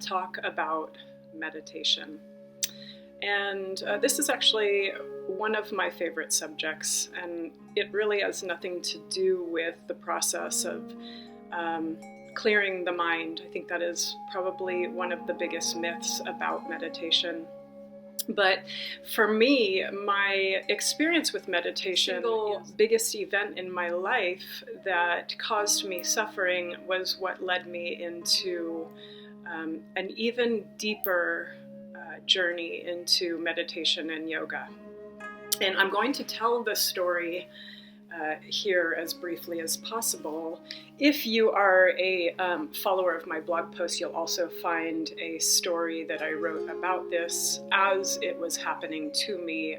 talk about meditation. And this is actually one of my favorite subjects, and it really has nothing to do with the process of clearing the mind. I think that is probably one of the biggest myths about meditation. But for me, my experience with meditation, the biggest event in my life that caused me suffering was what led me into an even deeper journey into meditation and yoga. And I'm going to tell the story here as briefly as possible. If you are a follower of my blog post, you'll also find a story that I wrote about this as it was happening to me,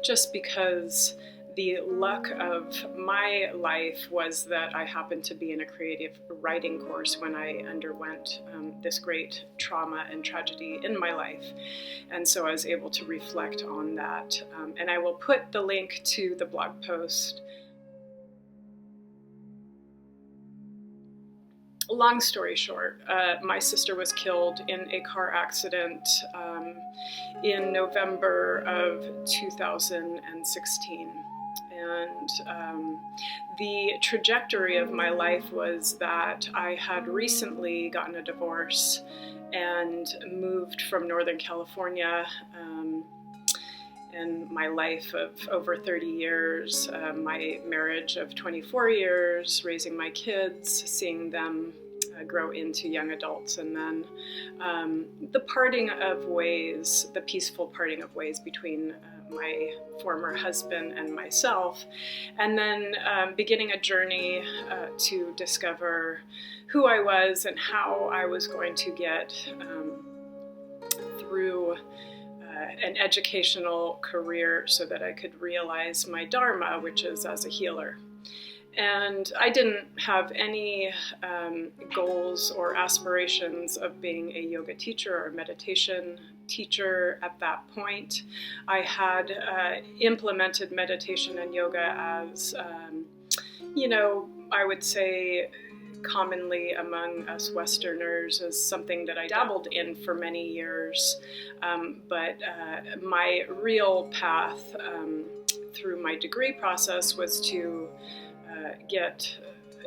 just because the luck of my life was that I happened to be in a creative writing course when I underwent this great trauma and tragedy in my life. And so I was able to reflect on that. And I will put the link to the blog post. Long story short, my sister was killed in a car accident in November of 2016. And the trajectory of my life was that I had recently gotten a divorce and moved from Northern California. In my life of over 30 years, my marriage of 24 years, raising my kids, seeing them grow into young adults, and then the parting of ways, the peaceful parting of ways between my former husband and myself, and then beginning a journey to discover who I was and how I was going to get through an educational career so that I could realize my dharma, which is as a healer. And I didn't have any goals or aspirations of being a yoga teacher or meditation teacher at that point. I had implemented meditation and yoga as, I would say commonly among us Westerners as something that I dabbled in for many years. But my real path through my degree process was to get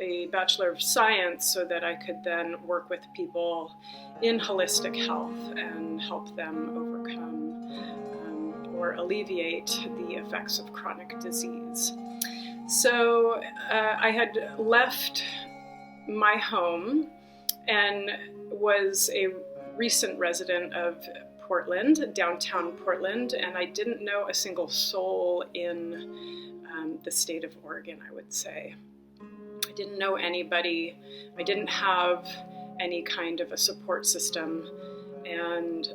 a Bachelor of Science so that I could then work with people in holistic health and help them overcome or alleviate the effects of chronic disease. So I had left my home and was a recent resident of Portland, downtown Portland, and I didn't know a single soul in the state of Oregon, I would say. I didn't know anybody. I didn't have any kind of a support system, and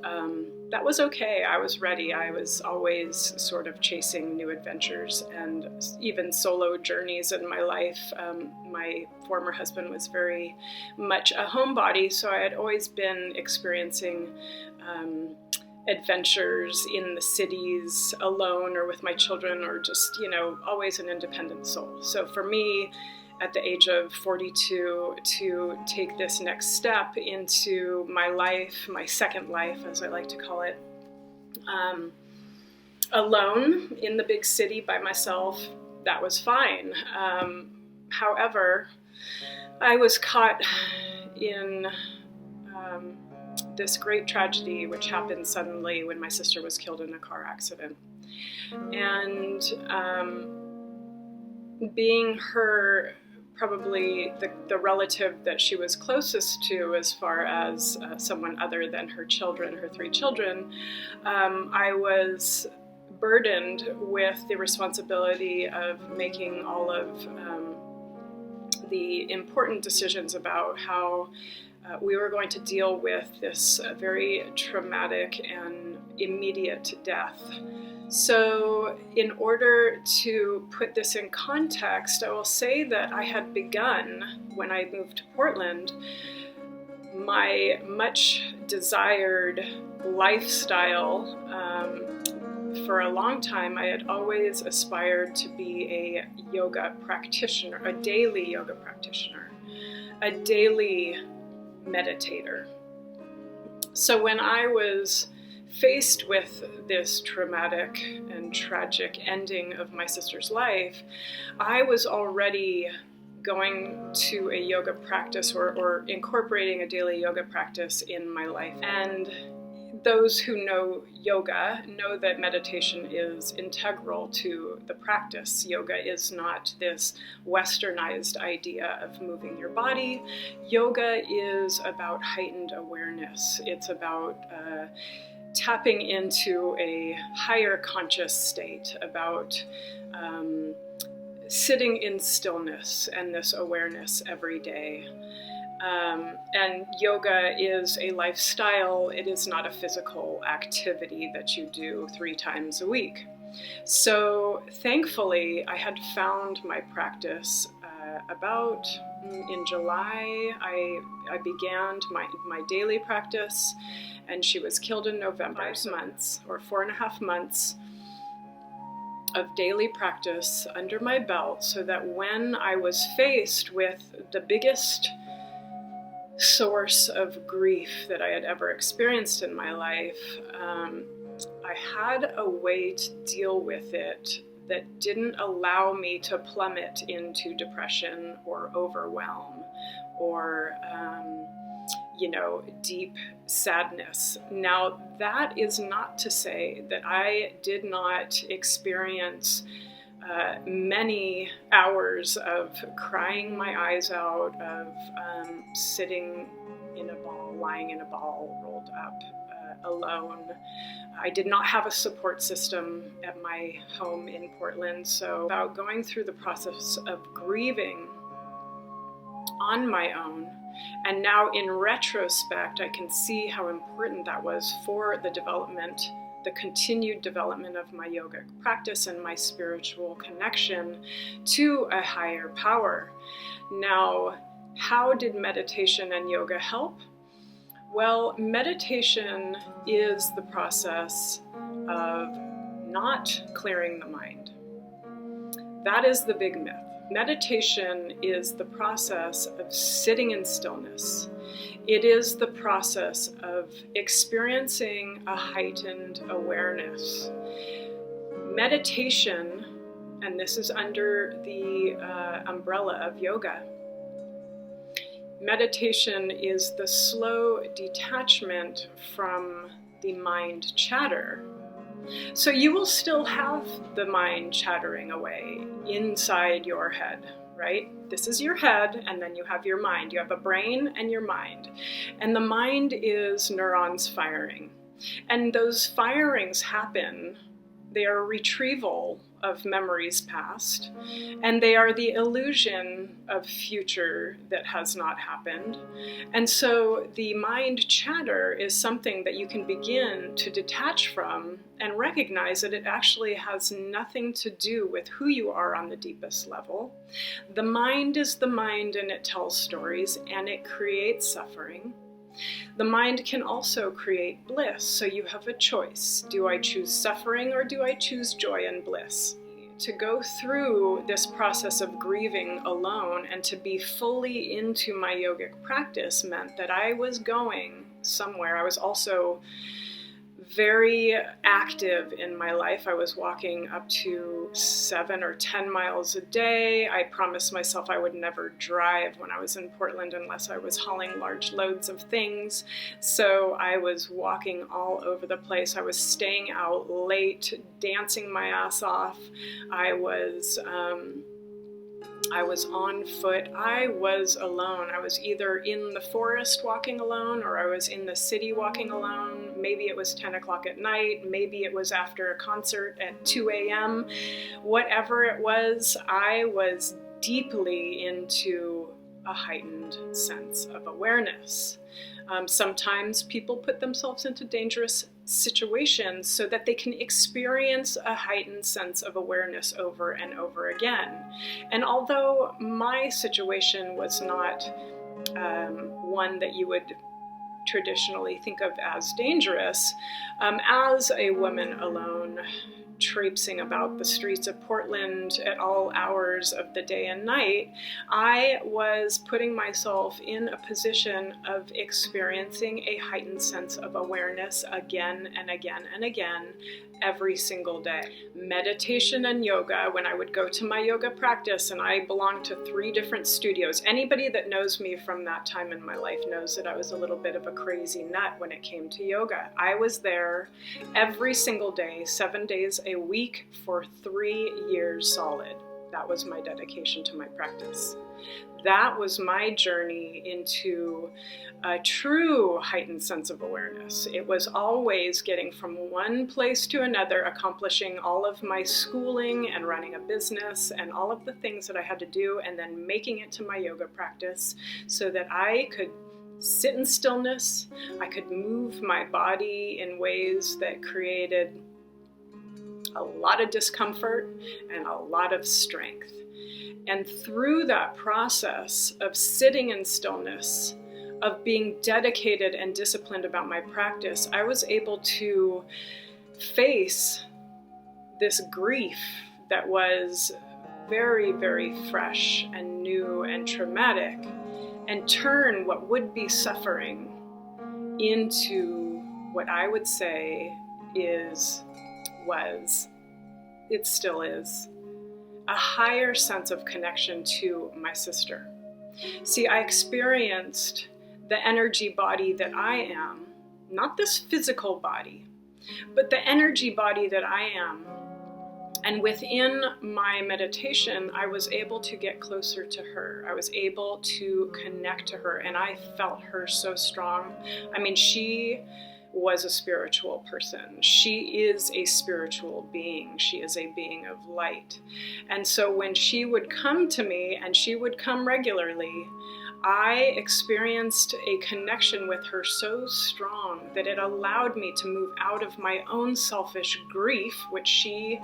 that was okay. I was ready. I was always sort of chasing new adventures and even solo journeys in my life. My former husband was very much a homebody, so I had always been experiencing adventures in the cities alone or with my children, or just, always an independent soul. So for me, at the age of 42, to take this next step into my life, my second life, as I like to call it, alone in the big city by myself, that was fine. However, I was caught in this great tragedy which happened suddenly when my sister was killed in a car accident. And being her probably the relative that she was closest to as far as someone other than her children, her 3 children, I was burdened with the responsibility of making all of the important decisions about how we were going to deal with this very traumatic and immediate death. So in order to put this in context, I will say that I had begun, when I moved to Portland, my much desired lifestyle. For a long time, I had always aspired to be a yoga practitioner, a daily yoga practitioner, a daily meditator. So when I was faced with this traumatic and tragic ending of my sister's life, I was already going to a yoga practice or incorporating a daily yoga practice in my life. And those who know yoga know that meditation is integral to the practice. Yoga is not this westernized idea of moving your body. Yoga is about heightened awareness. It's about tapping into a higher conscious state, about sitting in stillness and this awareness every day. And yoga is a lifestyle. It is not a physical activity that you do 3 times a week. So thankfully, I had found my practice about in July. I began my daily practice, and she was killed in November. 5 months or 4.5 months of daily practice under my belt, so that when I was faced with the biggest source of grief that I had ever experienced in my life, I had a way to deal with it that didn't allow me to plummet into depression or overwhelm or deep sadness. Now, that is not to say that I did not experience many hours of crying my eyes out, of sitting in a ball, lying in a ball, rolled up, alone. I did not have a support system at my home in Portland, so about going through the process of grieving on my own. And now in retrospect, I can see how important that was for the continued development of my yoga practice and my spiritual connection to a higher power. Now, how did meditation and yoga help? Well, meditation is the process of not clearing the mind. That is the big myth. Meditation is the process of sitting in stillness. It is the process of experiencing a heightened awareness. Meditation, and this is under the umbrella of yoga, meditation is the slow detachment from the mind chatter. So you will still have the mind chattering away inside your head, right? This is your head, and then you have your mind. You have a brain and your mind. And the mind is neurons firing. And those firings happen. They are a retrieval of memories past, and they are the illusion of future that has not happened. And so the mind chatter is something that you can begin to detach from and recognize that it actually has nothing to do with who you are on the deepest level. The mind is the mind, and it tells stories, and it creates suffering. The mind can also create bliss, so you have a choice. Do I choose suffering, or do I choose joy and bliss? To go through this process of grieving alone and to be fully into my yogic practice meant that I was going somewhere. I was also very active in my life. I was walking up to 7 or 10 miles a day. I promised myself I would never drive when I was in Portland unless I was hauling large loads of things. So I was walking all over the place. I was staying out late, dancing my ass off. I was on foot. I was alone. I was either in the forest walking alone, or I was in the city walking alone. Maybe it was 10 o'clock at night. Maybe it was after a concert at 2 a.m. Whatever it was, I was deeply into a heightened sense of awareness. Sometimes people put themselves into dangerous situations so that they can experience a heightened sense of awareness over and over again. And although my situation was not one that you would traditionally think of as dangerous, as a woman alone traipsing about the streets of Portland at all hours of the day and night, I was putting myself in a position of experiencing a heightened sense of awareness again and again and again every single day. Meditation and yoga, when I would go to my yoga practice, and I belonged to 3 different studios. Anybody that knows me from that time in my life knows that I was a little bit of a crazy nut when it came to yoga. I was there every single day, 7 days a week for 3 years solid. That was my dedication to my practice. That was my journey into a true heightened sense of awareness. It was always getting from one place to another, accomplishing all of my schooling and running a business and all of the things that I had to do, and then making it to my yoga practice so that I could sit in stillness, I could move my body in ways that created a lot of discomfort and a lot of strength. And through that process of sitting in stillness, of being dedicated and disciplined about my practice, I was able to face this grief that was very, very fresh and new and traumatic, and turn what would be suffering into what I would say it still is, a higher sense of connection to my sister. See, I experienced the energy body that I am, not this physical body, but the energy body that I am. And within my meditation, I was able to get closer to her. I was able to connect to her, and I felt her so strong. I mean, she was a spiritual person. She is a spiritual being. She is a being of light. And so when she would come to me, and she would come regularly, I experienced a connection with her so strong that it allowed me to move out of my own selfish grief, which she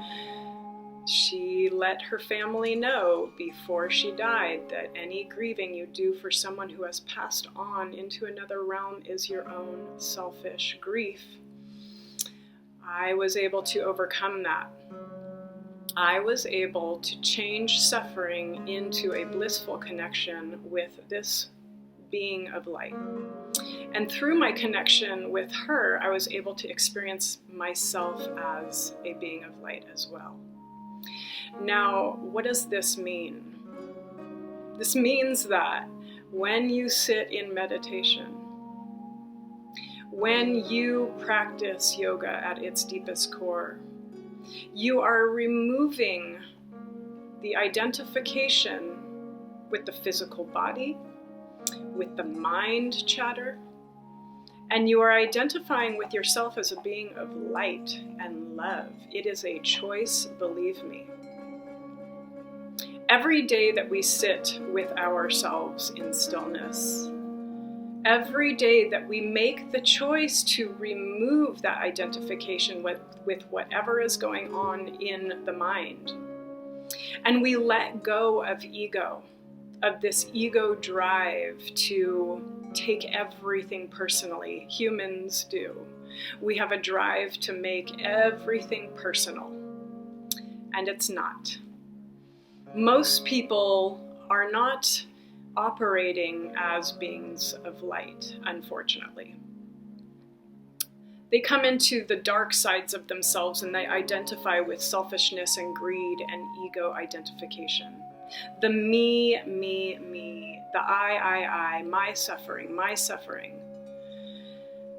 let her family know before she died, that any grieving you do for someone who has passed on into another realm is your own selfish grief. I was able to overcome that. I was able to change suffering into a blissful connection with this being of light. And through my connection with her, I was able to experience myself as a being of light as well. Now, what does this mean? This means that when you sit in meditation, when you practice yoga at its deepest core, you are removing the identification with the physical body, with the mind chatter, and you are identifying with yourself as a being of light and love. It is a choice, believe me. Every day that we sit with ourselves in stillness, every day that we make the choice to remove that identification with whatever is going on in the mind, and we let go of ego, of this ego drive to take everything personally. Humans do. We have a drive to make everything personal, and it's not. Most people are not operating as beings of light, unfortunately. They come into the dark sides of themselves and they identify with selfishness and greed and ego identification. The me, the I, my suffering, my suffering.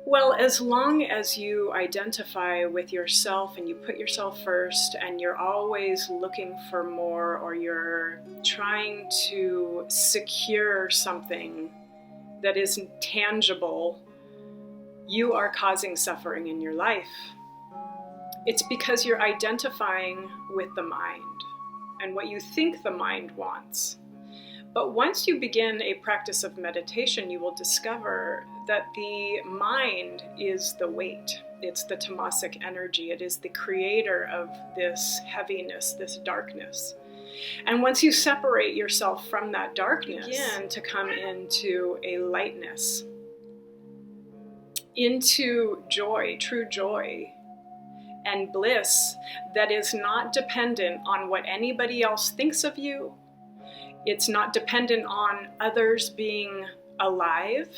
Well, as long as you identify with yourself and you put yourself first, and you're always looking for more, or you're trying to secure something that is tangible, you are causing suffering in your life. It's because you're identifying with the mind and what you think the mind wants. But once you begin a practice of meditation, you will discover that the mind is the weight. It's the tamasic energy. It is the creator of this heaviness, this darkness. And once you separate yourself from that darkness, begin to come into a lightness, into joy, true joy. and bliss that is not dependent on what anybody else thinks of you. It's not dependent on others being alive.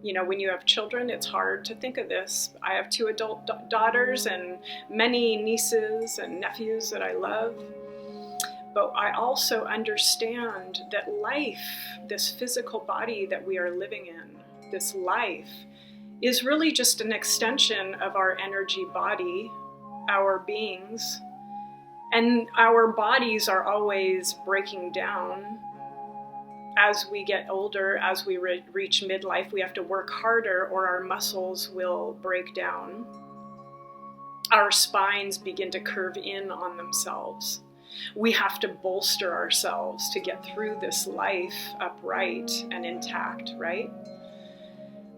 You know, when you have children, it's hard to think of this. I have 2 adult daughters and many nieces and nephews that I love. But I also understand that life, this physical body that we are living in, this life, is really just an extension of our energy body, our beings. And our bodies are always breaking down. As we get older, as we reach midlife, we have to work harder or our muscles will break down. Our spines begin to curve in on themselves. We have to bolster ourselves to get through this life upright and intact, right?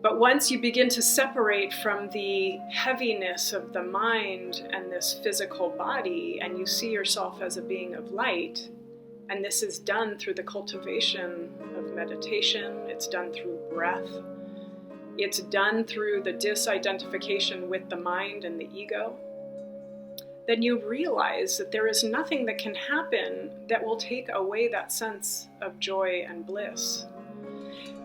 But once you begin to separate from the heaviness of the mind and this physical body, and you see yourself as a being of light, and this is done through the cultivation of meditation, it's done through breath, it's done through the disidentification with the mind and the ego, then you realize that there is nothing that can happen that will take away that sense of joy and bliss.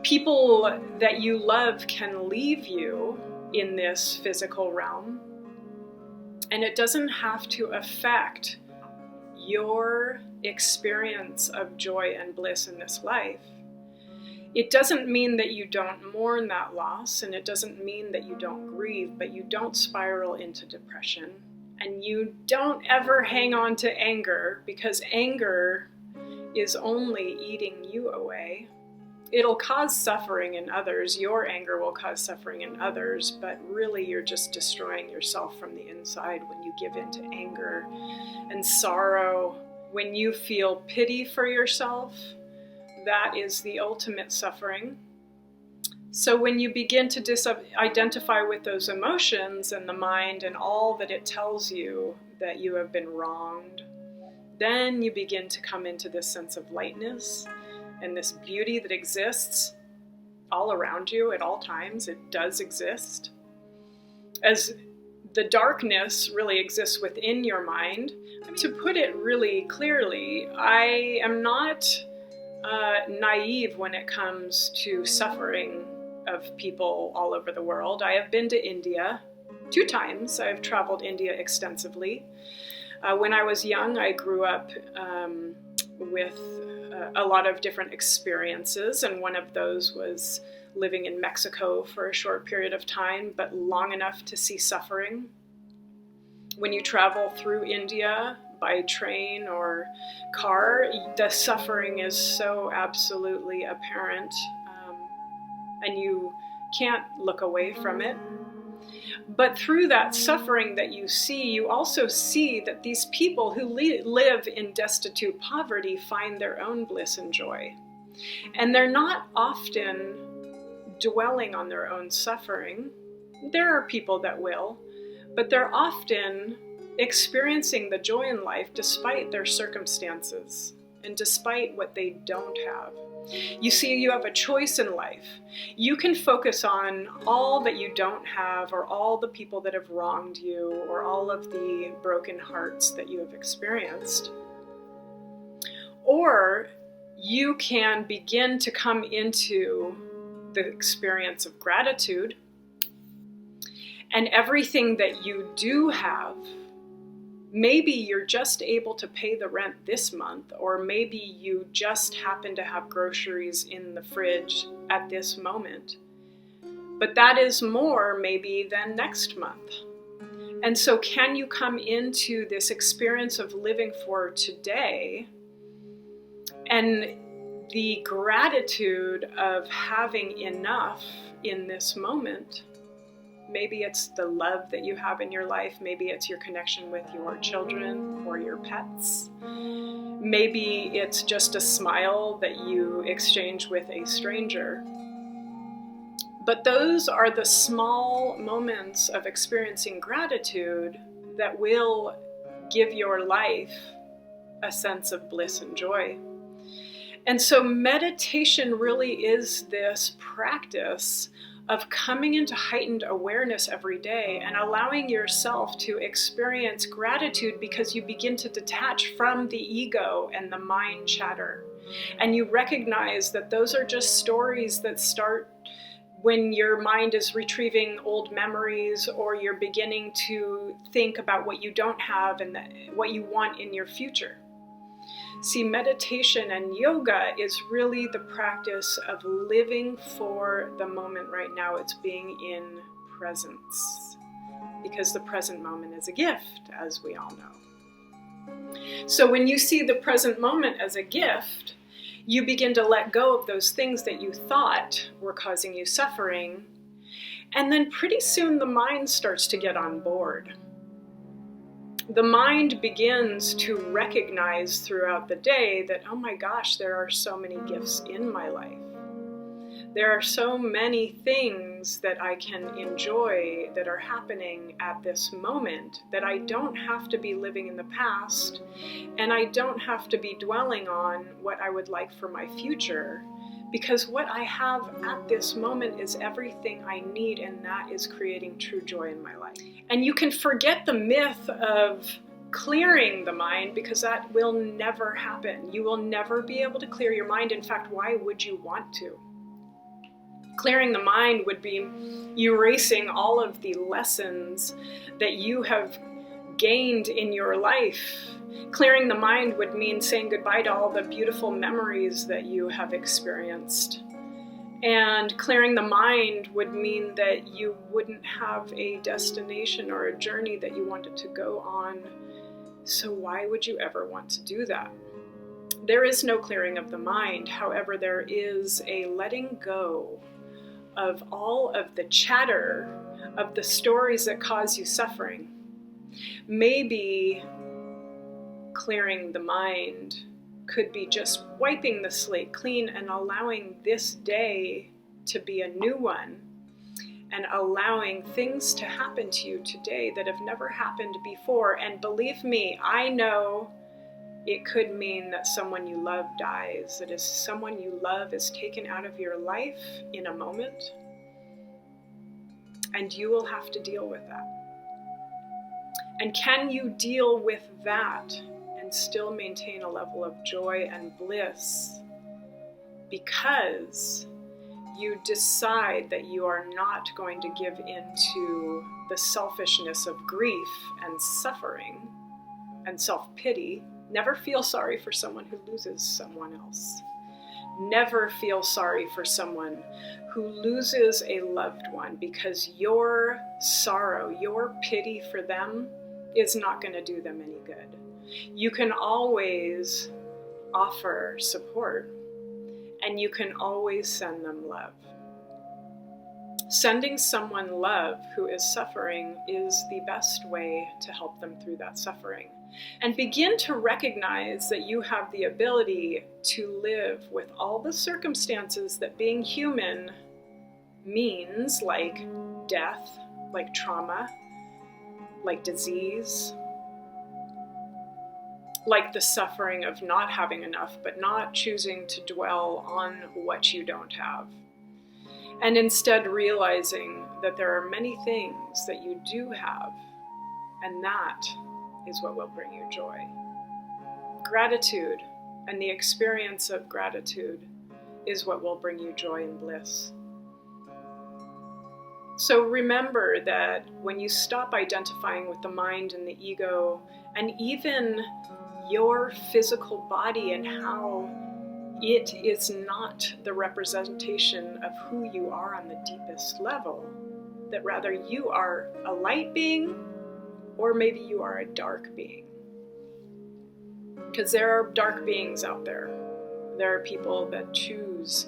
People that you love can leave you in this physical realm, and it doesn't have to affect your experience of joy and bliss in this life. It doesn't mean that you don't mourn that loss, and it doesn't mean that you don't grieve, but you don't spiral into depression, and you don't ever hang on to anger, because anger is only eating you away. It'll cause suffering in others. Your anger will cause suffering in others, but really you're just destroying yourself from the inside when you give in to anger and sorrow. When you feel pity for yourself, that is the ultimate suffering. So when you begin to identify with those emotions and the mind and all that it tells you that you have been wronged, then you begin to come into this sense of lightness and this beauty that exists all around you at all times. It does exist. As the darkness really exists within your mind. To put it really clearly, I am not naive when it comes to suffering of people all over the world. I have been to India 2 times. I've traveled India extensively. When I was young, I grew up with a lot of different experiences, and one of those was living in Mexico for a short period of time, but long enough to see suffering. When you travel through India by train or car, the suffering is so absolutely apparent, and you can't look away from it. But through that suffering that you see, you also see that these people who live in destitute poverty find their own bliss and joy. And they're not often dwelling on their own suffering. There are people that will, but they're often experiencing the joy in life despite their circumstances and despite what they don't have. You see, you have a choice in life. You can focus on all that you don't have, or all the people that have wronged you, or all of the broken hearts that you have experienced. Or you can begin to come into the experience of gratitude, and everything that you do have, maybe you're just able to pay the rent this month, or maybe you just happen to have groceries in the fridge at this moment. But that is more maybe than next month. And so can you come into this experience of living for today and the gratitude of having enough in this moment? Maybe it's the love that you have in your life. Maybe it's your connection with your children or your pets. Maybe it's just a smile that you exchange with a stranger. But those are the small moments of experiencing gratitude that will give your life a sense of bliss and joy. And so meditation really is this practice of coming into heightened awareness every day and allowing yourself to experience gratitude, because you begin to detach from the ego and the mind chatter. And you recognize that those are just stories that start when your mind is retrieving old memories, or you're beginning to think about what you don't have and what you want in your future. See, meditation and yoga is really the practice of living for the moment right now. It's being in presence, because the present moment is a gift, as we all know. So when you see the present moment as a gift, you begin to let go of those things that you thought were causing you suffering, and then pretty soon the mind starts to get on board. The mind begins to recognize throughout the day that, oh my gosh, there are so many gifts in my life. There are so many things that I can enjoy that are happening at this moment, that I don't have to be living in the past, and I don't have to be dwelling on what I would like for my future, because what I have at this moment is everything I need, and that is creating true joy in my life. And you can forget the myth of clearing the mind, because that will never happen. You will never be able to clear your mind. In fact, why would you want to? Clearing the mind would be erasing all of the lessons that you have gained in your life. Clearing the mind would mean saying goodbye to all the beautiful memories that you have experienced. And clearing the mind would mean that you wouldn't have a destination or a journey that you wanted to go on. So why would you ever want to do that? There is no clearing of the mind. However, there is a letting go of all of the chatter of the stories that cause you suffering. Maybe clearing the mind could be just wiping the slate clean and allowing this day to be a new one, and allowing things to happen to you today that have never happened before. And believe me, I know it could mean that someone you love dies, that is, someone you love is taken out of your life in a moment, and you will have to deal with that. And can you deal with that and still maintain a level of joy and bliss, because you decide that you are not going to give into the selfishness of grief and suffering and self-pity? Never feel sorry for someone who loses someone else. Never feel sorry for someone who loses a loved one, because your sorrow, your pity for them is not going to do them any good. You can always offer support, and you can always send them love. Sending someone love who is suffering is the best way to help them through that suffering. And begin to recognize that you have the ability to live with all the circumstances that being human means, like death, like trauma, like disease, like the suffering of not having enough, but not choosing to dwell on what you don't have. And instead realizing that there are many things that you do have, and that is what will bring you joy. Gratitude and the experience of gratitude is what will bring you joy and bliss. So remember that when you stop identifying with the mind and the ego, and even your physical body, and how it is not the representation of who you are on the deepest level, that rather you are a light being, or maybe you are a dark being. Because there are dark beings out there. There are people that choose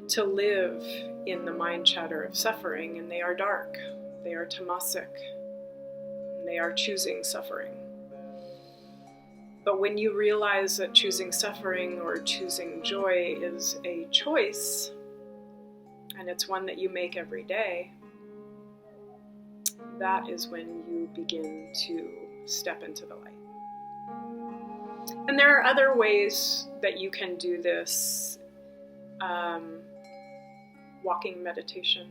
to live in the mind chatter of suffering, and they are dark. They are tamasic. And they are choosing suffering. But when you realize that choosing suffering or choosing joy is a choice, and it's one that you make every day, that is when you begin to step into the light. And there are other ways that you can do this. Walking meditation,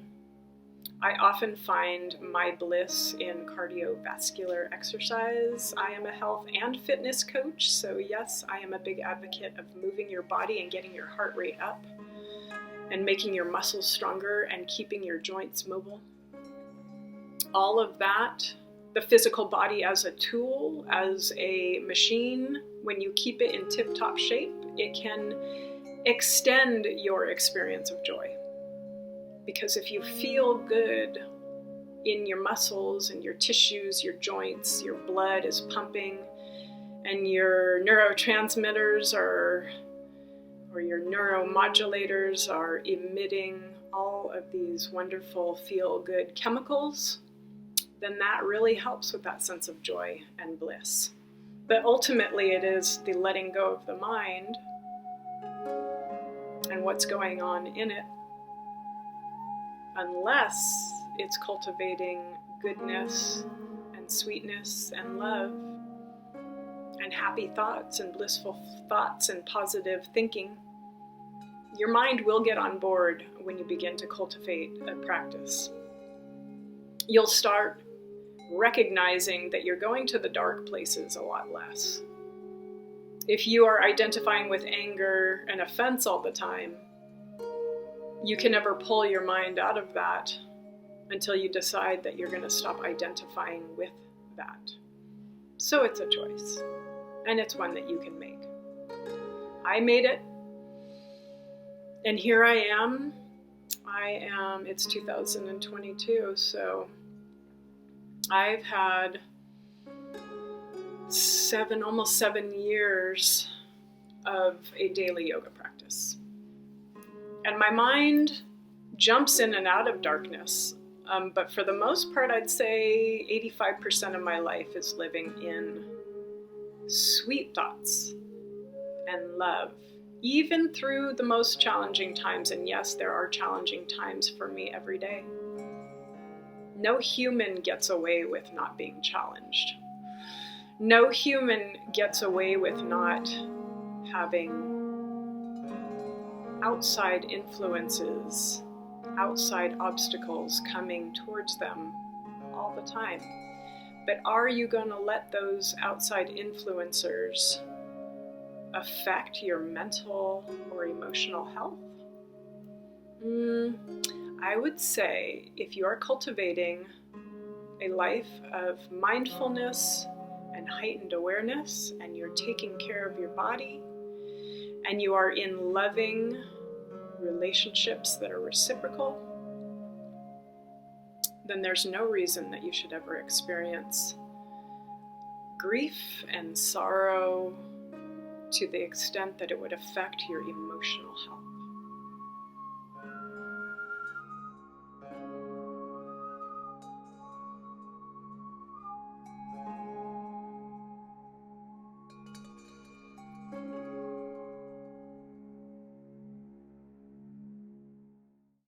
I often find my bliss in cardiovascular exercise. I am a health and fitness coach, so yes, I am a big advocate of moving your body and getting your heart rate up and making your muscles stronger and keeping your joints mobile. All of that, the physical body as a tool, as a machine, when you keep it in tip-top shape, it can extend your experience of joy. Because if you feel good in your muscles and your tissues, your joints, your blood is pumping, and your neurotransmitters or your neuromodulators are emitting all of these wonderful feel-good chemicals, then that really helps with that sense of joy and bliss. But ultimately, it is the letting go of the mind and what's going on in it, unless it's cultivating goodness and sweetness and love and happy thoughts and blissful thoughts and positive thinking. Your mind will get on board when you begin to cultivate a practice. You'll start recognizing that you're going to the dark places a lot less. If you are identifying with anger and offense all the time, you can never pull your mind out of that until you decide that you're going to stop identifying with that. So it's a choice, and it's one that you can make. I made it, and here I am. It's 2022, so I've had almost 7 years of a daily yoga practice. And my mind jumps in and out of darkness, but for the most part, I'd say 85% of my life is living in sweet thoughts and love, even through the most challenging times. And yes, there are challenging times for me every day. No human gets away with not being challenged. No human gets away with not having outside influences, outside obstacles coming towards them all the time. But are you going to let those outside influencers affect your mental or emotional health? I would say if you are cultivating a life of mindfulness and heightened awareness, and you're taking care of your body, and you are in loving relationships that are reciprocal, then there's no reason that you should ever experience grief and sorrow to the extent that it would affect your emotional health.